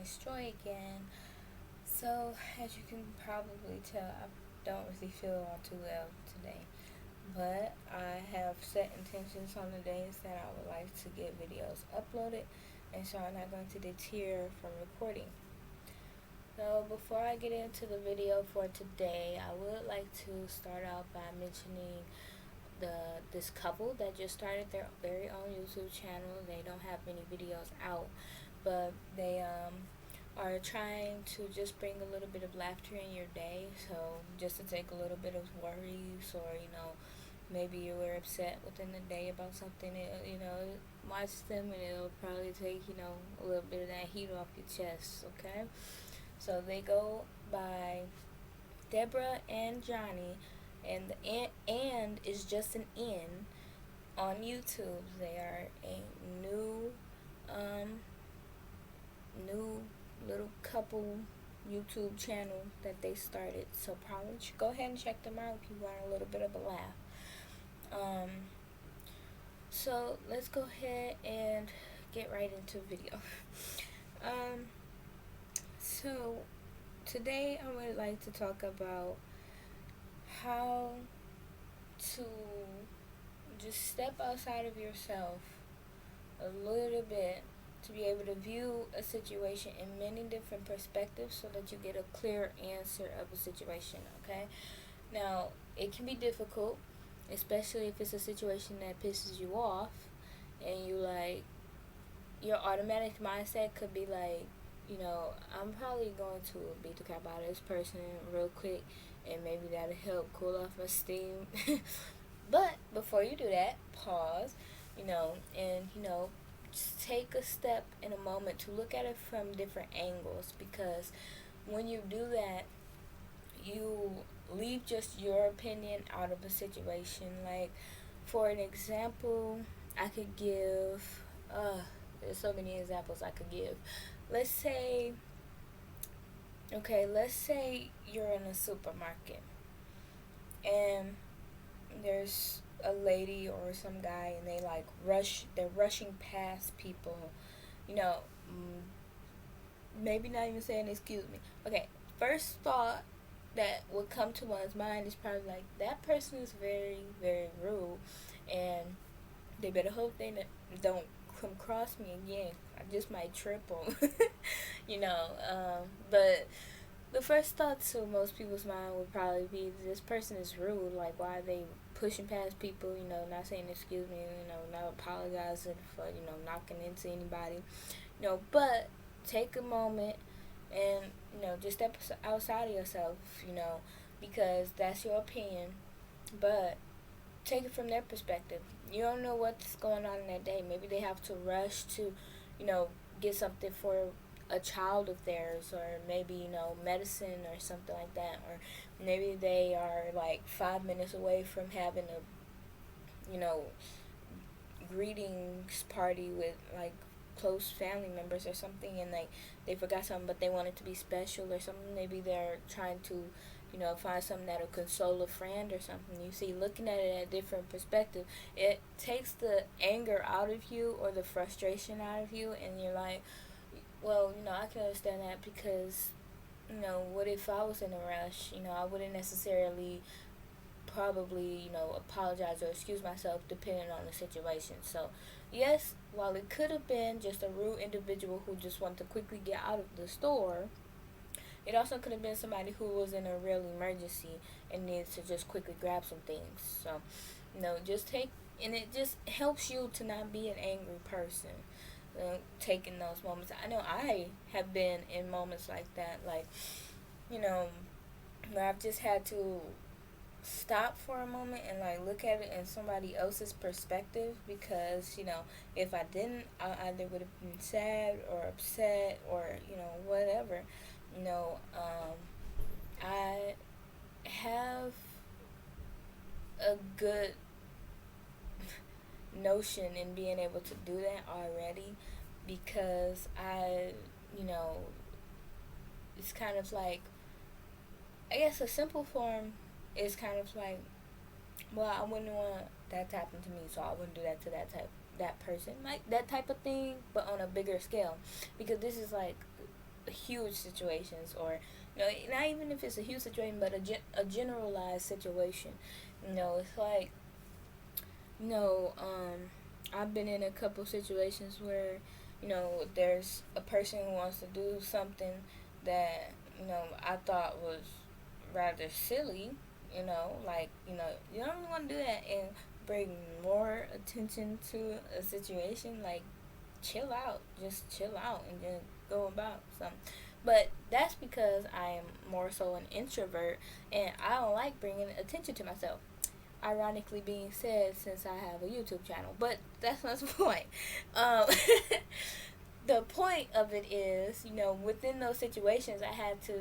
Johnny's Joy again. So, as you can probably tell, I don't really feel all too well today. But I have set intentions on the days that I would like to get videos uploaded, and so I'm not going to deter from recording. So, before I get into the video for today, I would like to start out by mentioning this couple that just started their very own YouTube channel. They don't have many videos out, but they are trying to just bring a little bit of laughter in your day. So just to take a little bit of worries, or maybe you were upset within the day about something, watch them and it'll probably take a little bit of that heat off your chest. Okay, so they go by Debra and Johnny, and the and is just an N on YouTube. They are a um, new little couple YouTube channel that they started. So probably should go ahead and check them out if you want a little bit of a laugh. Um, so let's go ahead and get right into the video. um, so today I would like to talk about how to just step outside of yourself a little bit to be able to view a situation in many different perspectives so that you get a clear answer of a situation. Okay, now it can be difficult, especially if it's a situation that pisses you off, and your automatic mindset could be like, I'm probably going to beat the crap out of this person real quick, and maybe that'll help cool off my steam. But before you do that, pause, and just take a step in a moment to look at it from different angles, because when you do that, you leave just your opinion out of a situation. Like, for an example, I could give, there's so many examples I could give. Let's say, let's say you're in a supermarket and there's a lady or some guy, and they're rushing past people, you know, maybe not even saying excuse me. Okay, first thought that would come to one's mind is probably like, that person is very, very rude, and they better hope they don't come across me again. I just might trip them. But the first thought to most people's mind would probably be, this person is rude. Like, why are they pushing past people, not saying excuse me, not apologizing for, knocking into anybody. But take a moment and, just step outside of yourself, because that's your opinion. But take it from their perspective. You don't know what's going on in their day. Maybe they have to rush to, get something for a child of theirs, or maybe medicine or something like that, or maybe they are like 5 minutes away from having a greetings party with like close family members or something, and like they forgot something but they want it to be special or something. Maybe they're trying to find something that'll console a friend or something. You see, looking at it at a different perspective, it takes the anger out of you or the frustration out of you, and you're like, well, I can understand that, because, what if I was in a rush? I wouldn't necessarily probably, apologize or excuse myself depending on the situation. So, yes, while it could have been just a rude individual who just wanted to quickly get out of the store, it also could have been somebody who was in a real emergency and needs to just quickly grab some things. So, just take, and it just helps you to not be an angry person. Taking those moments. I know I have been in moments like that, like, where I've just had to stop for a moment and like look at it in somebody else's perspective, because if I didn't, I either would have been sad or upset or whatever. I have a good notion in being able to do that already, because it's kind of like, I guess a simple form is kind of like, well, I wouldn't want that to happen to me, so I wouldn't do that to that person, like that type of thing, but on a bigger scale, because this is like huge situations, or not even if it's a huge situation, but a generalized situation. It's like, you know, um, I've been in a couple situations where, there's a person who wants to do something that, I thought was rather silly, like, you don't really want to do that and bring more attention to a situation. Like, chill out, just chill out and then go about something. But that's because I am more so an introvert and I don't like bringing attention to myself. Ironically being said, since I have a YouTube channel, but that's not the point. Um, the point of it is, within those situations, I had to,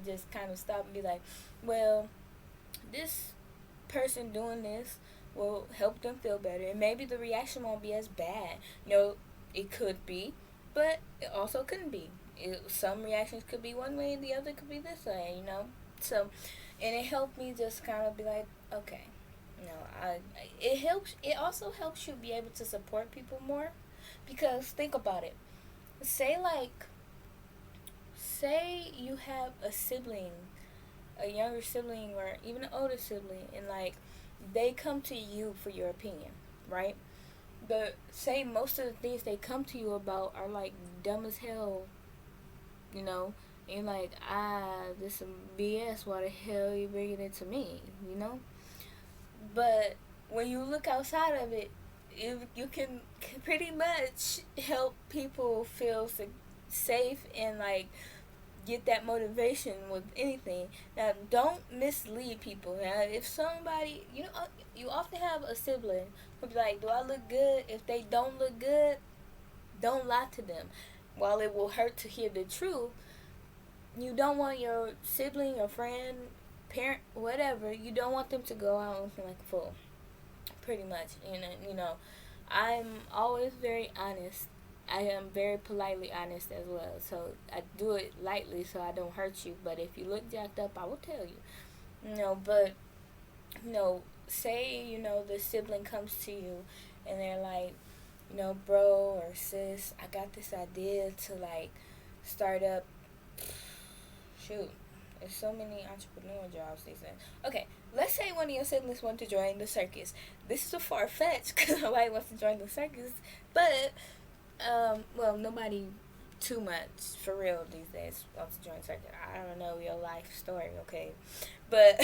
just kind of stop and be like, well, this person doing this will help them feel better, and maybe the reaction won't be as bad. It could be, but it also couldn't be. Some reactions could be one way, and the other could be this way. So, and it helped me just kind of be like, okay, it helps. It also helps you be able to support people more, because think about it. Say like, say you have a sibling, a younger sibling, or even an older sibling, and like they come to you for your opinion, right? But say most of the things they come to you about are like dumb as hell, you know, and like, this some BS. Why the hell you bringing it to me, you know? But when you look outside of it, you can pretty much help people feel safe and like get that motivation with anything. Now, don't mislead people. Now, if somebody, you often have a sibling who'll be like, do I look good? If they don't look good, don't lie to them. While it will hurt to hear the truth, you don't want your sibling or friend, parent, whatever, you don't want them to go out looking like a fool. Pretty much. I'm always very honest. I am very politely honest as well. So I do it lightly so I don't hurt you. But if you look jacked up, I will tell you. But say, the sibling comes to you and they're like, bro or sis, I got this idea to like start up. Shoot, there's so many entrepreneur jobs these days. Okay, let's say one of your siblings want to join the circus. This is a far fetched because nobody wants to join the circus, but well, nobody too much for real these days wants to join circus. I don't know your life story, okay, but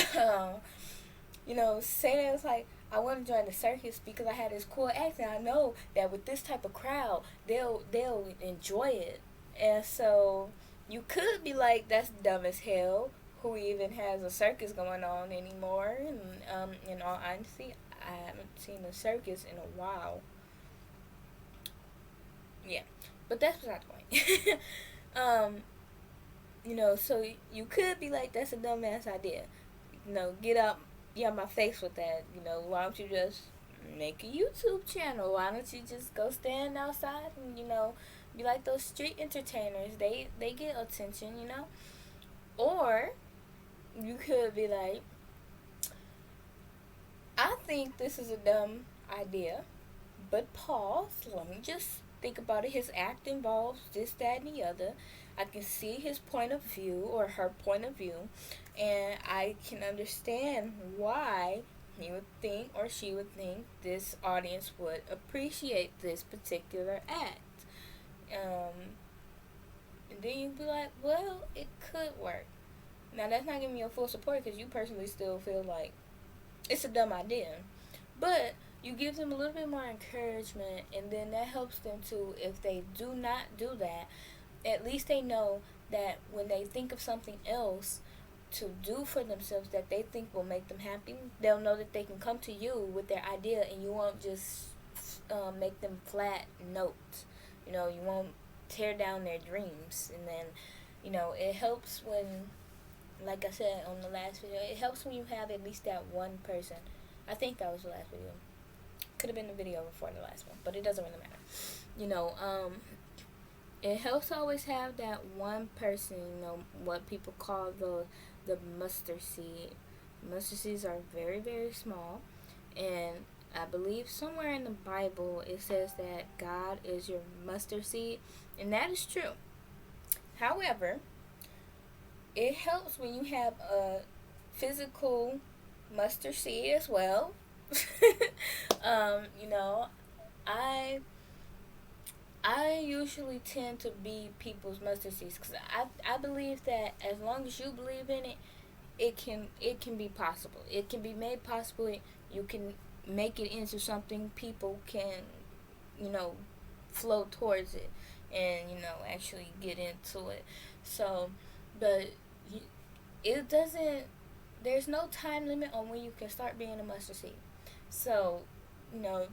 say that it's like, I want to join the circus because I had this cool act, and I know that with this type of crowd, they'll enjoy it, and so you could be like, that's dumb as hell. Who even has a circus going on anymore? And in all honesty, I haven't seen a circus in a while. Yeah, but that's beside the point. So you could be like, that's a dumbass idea. Get up, get out my face with that. Why don't you just make a YouTube channel? Why don't you just go stand outside and be like those street entertainers? They get attention. Or you could be like, I think this is a dumb idea, but pause. Let me just think about it. His act involves this, that, and the other. I can see his point of view or her point of view, and I can understand why he would think or she would think this audience would appreciate this particular act. And then you'd be like, well, it could work. Now, that's not giving you full support because you personally still feel like it's a dumb idea. But you give them a little bit more encouragement, and then that helps them to, if they do not do that, at least they know that when they think of something else to do for themselves that they think will make them happy, they'll know that they can come to you with their idea, and you won't just make them flat notes. You won't tear down their dreams. And then, it helps when, like I said on the last video, it helps when you have at least that one person. I think that was the last video. Could have been the video before the last one, but it doesn't really matter. It helps to always have that one person, what people call the mustard seed. Mustard seeds are very, very small, and I believe somewhere in the Bible it says that God is your mustard seed, and that is true. However, it helps when you have a physical mustard seed as well. You know, I I usually tend to be people's mustard seeds because I believe that as long as you believe in it, it can be possible. It can be made possible. You can make it into something people can, you know, flow towards it and actually get into it. So, but it doesn't. There's no time limit on when you can start being a mustard seed. So, you know,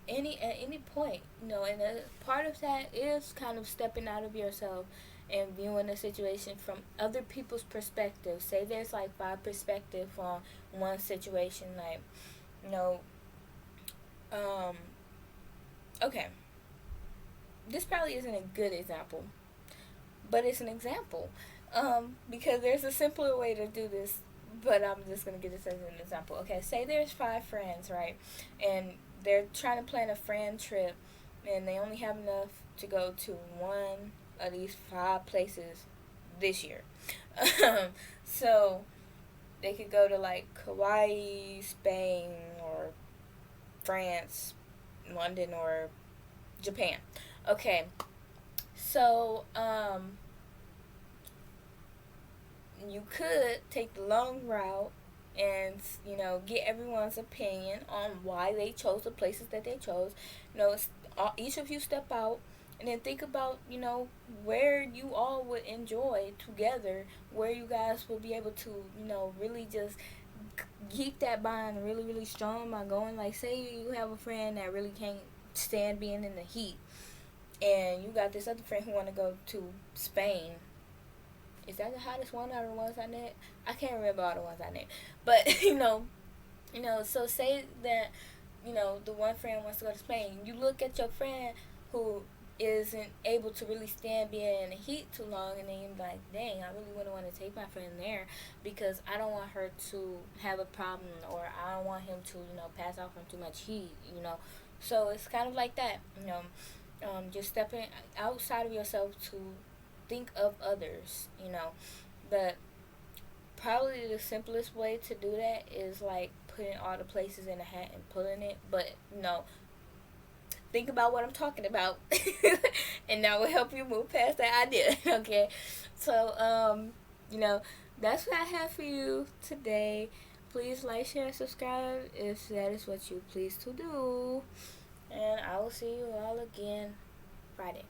at any point, and a part of that is kind of stepping out of yourself and viewing the situation from other people's perspective. Say there's like five perspective on one situation, like, you know, um, okay, this probably isn't a good example, but it's an example, because there's a simpler way to do this. But I'm just gonna give this as an example. Okay, say there's five friends, right, and they're trying to plan a friend trip, and they only have enough to go to one of these five places this year. So they could go to like Hawaii, Spain, or France, London, or Japan. Okay, so you could take the long route and get everyone's opinion on why they chose the places that they chose. Each of you step out and then think about where you all would enjoy together, where you guys will be able to really just keep that bond really really strong by going. Like, say you have a friend that really can't stand being in the heat, and you got this other friend who want to go to Spain. Is that the hottest one out of the ones I named? I can't remember all the ones I named. But so say that the one friend wants to go to Spain. You look at your friend who isn't able to really stand being in the heat too long, and then you're like, dang, I really wouldn't want to take my friend there because I don't want her to have a problem, or I don't want him to pass out from too much heat. So it's kind of like that. Just stepping outside of yourself to think of others. But probably the simplest way to do that is like putting all the places in a hat and pulling it. But think about what I'm talking about, and that will help you move past that idea. Okay, so that's what I have for you today. Please like, share, and subscribe if that is what you please to do, and I will see you all again Friday.